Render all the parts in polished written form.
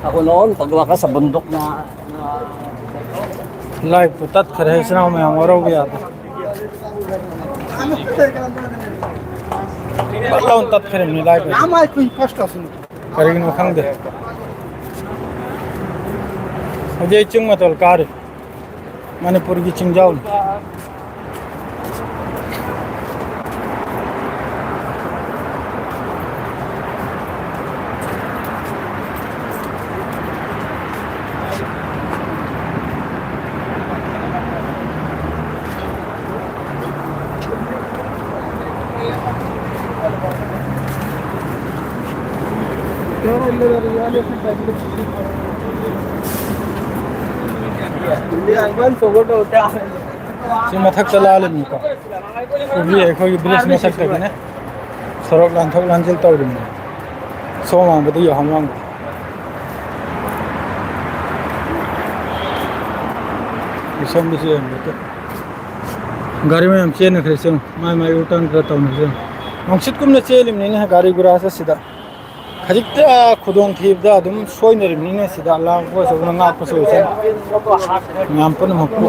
Ako noon, paggawa ka sa bundok na Live putat khare isna mein amaro bhi aata. Balon tat khare ni live. Ama kuy kasta sun. Karig no khang de. Ajay chung matol kar. Manipur ki chingjaw. Si mathak chala lim ko. Ubi ekho ki bridge mathak tak ne. Sorok lan thok lan jil tawrim. So ma badi yo hamwang. Isam bisi em to. Gari mein hum chen khre se mai utan karta hu ne. Mangsit kum ne chelim ne gari gura sa sida. Khajikta khudong thibda adum soiner mine sida Allah ko so nga ko so chen ngam pun makku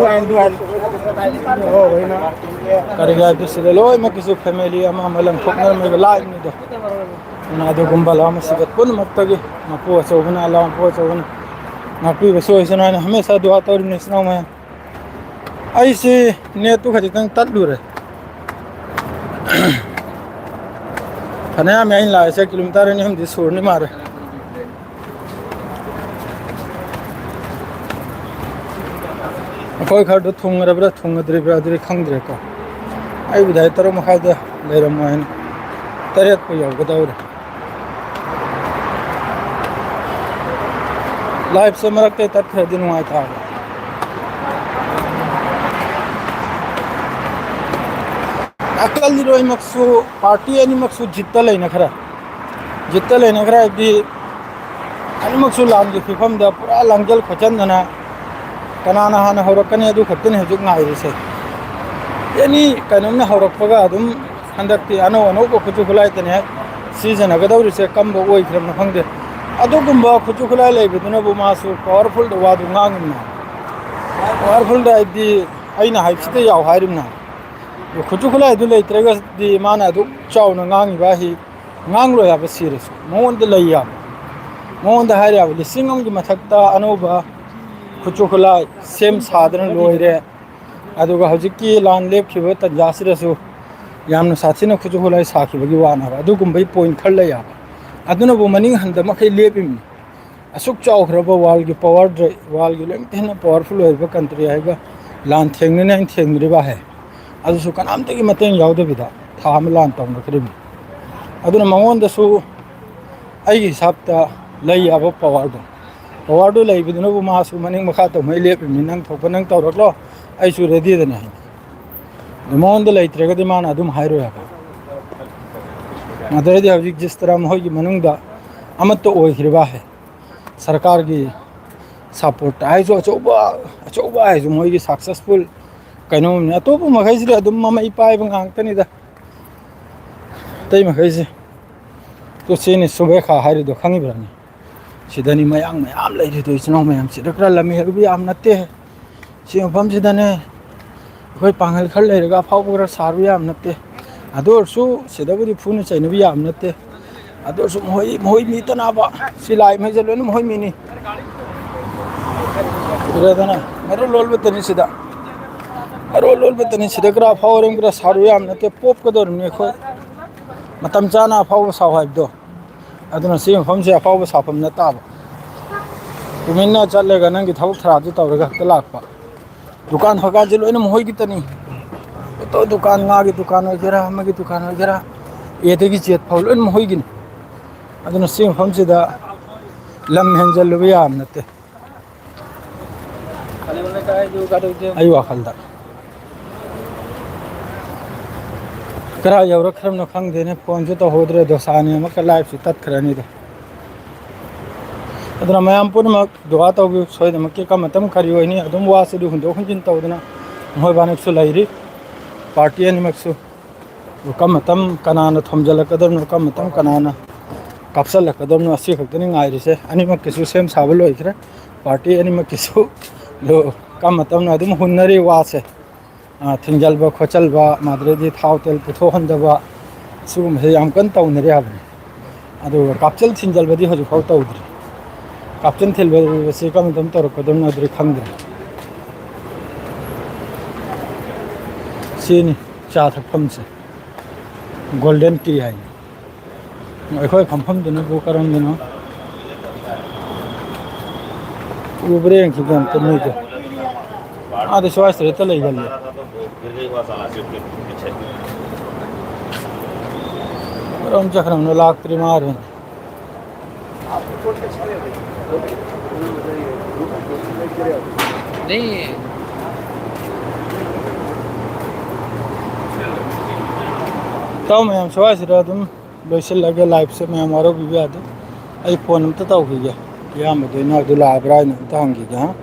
kariga du sida loy ma kisu family ama malam thoknar me live ni do na do gumbala ma sigat pun mattagi mapu so guna Allah ko so guna ngapi be so isna na hamesha dua tor ni sna ma ai se ne tu khajitang tat du re Hanya main lah, 1 kilometer ini हम this छोड़ने मारे। कोई खाड़ तो थोंग रबरा दरे खंग दरे का। आई बुधाई तरह मखादा ले रहा हूँ तरह कोई और बताओ रे। लाइफ से मरकते तक दिन हुआ था। अकल निरोई मक्सू पार्टी यानी मक्सू जित्ता लेना खरा भी यानी मक्सू लांग फिफम दा पूरा लांगल खचन दना कनाना हाना हौरकने अदु खतन हजुक नाइ से यानी कनमने हौरकपगा अदुम हंदक्ति अनो को खुचु खुलाय तने सीजन अगदौरि से कम बो ओइ ख्रम फंगदे अदुगुम्बा खुचु खुलाय लेबिदुना बु मासु पावरफुल द वादु nganगना पावरफुल दा दि आइना हाइसिते याव हारिमना खुचु खुला दु लेत्रगा दि माना दु Chowna ngangi ba hi nganglo ya ba series mon de laya mon da hari ab lisingam gi mathakta anoba खुचु खुला सेम साधन लोइरे अदुगा हजिकी लान लेप खिबो त जासिरसु यामना साथिना खुचु खुला साखिबगी वाना अदुगुम्बै पॉइंट खल या अदुना बो मनिंग हंद मखै लेपिम असुक चाउखरबा वाल gi power wall gi लेंथेना पावरफुल होइबा कंट्री आइगा लान थेंगने थेंगरिबा है अदुसु कनामतगी मतें यावदबिदा थाम लान तौना खरिबि अदुना मंगोंदसु आई हिसाबता लई याबो पावर दो लेबिदुना बु मासु मनिंग मखा तो मै लेपिमि नंग थोप नंग तौरकलो आइसु रेडी दने मंगोंद लेत्रगदि मान अदुम हाइरो याबा मदरदि हजिक जिस तरह मोहगी मनुंगदा अमत्तो ओइखरिबा है सरकार की सपोर्ट आइसु अचौबा आइसु मोहगी सक्सेसफुल कनो ने अतोप मखैसि अदुम ममै पाइब ngang तै मखैसि तो सेने सुबे खा हारि दो खंगि ब्रानि सिदनी मयांग मयाम लेरि दो इचनो मयाम सिदक्रा लमी हेबि याम नते सि मफम सिदने खै पांगल खल लेरगा फावबरा सारु याम नते अदोरसु सिदबुदि फुनु चैनबि याम नते अदोरसु मोहि मी तनाबा सिलाइ मेजलोन मोहि मिनी इरदना मरो लोलबे तनि सिदा रोल बतनी सिदग्रा फावरम ग्रा सारु याम नते पोप कदरने खो मतम चाना फाव साहाइबदो अदुना से फम से फाव साफम न ताब तुमिना चलेगा नंगी थबक थराजु तवरगा तलाकपा दुकान हगा जे लोइन मोहि की तनी तो दुकान गा की दुकान वगैरह हम की दुकान वगैरह एते की चेत फाव लोइन मोहि गिन अदुना से फम से दा लम हेंजल लो याम नते खाली बोलने का है जो गाडो जे आयु अखलदा करा यौरखरम न खंगदेने फोन जो तो होद्रे दोसानी मक लाइव से तत्खरनी दो अदना मयाम पुनमक दुआ तौबि सोयदमक के मतम करी होइनी अदुम वासदु हुंदो हुंजिन तौदना मोय बानकसु लैरि पार्टी अनिमकसु कम मतम कनाना थमजलकदर न कम मतम कनाना कापसलकदम असी खक्तनी गायरिसे अनिमक्किसु सेम साब लोइखरे पार्टी अनिमक्किसु जो का मतम ना अदुम हुन्नरी वासे थिंजलबा खोचलबा माद्रेदी थाव तेल पुथोहंदबा सुगुमसे याम कन तौनरे हाबने अदु कापचल थिंजलबदी हजु फाव तौद्री कापचन थिलबसे का मतम तौरकदम नद्री खंद्री सीनी चा थकफमसे गोल्डन की है अखोई खंफमदुना बु करमदुना उबरे की गम त नुइदो आदि स्वास्थ्य त लैगल रम चखरम न लाख त्रिमार नहीं तब मैं स्वास्थ्य अदम लोइसल लगे लाइफ से मैं हमारो भी आदो आई फोन में तो तौखिगे या मदे ना दुला ब्राइन तंगी हाँ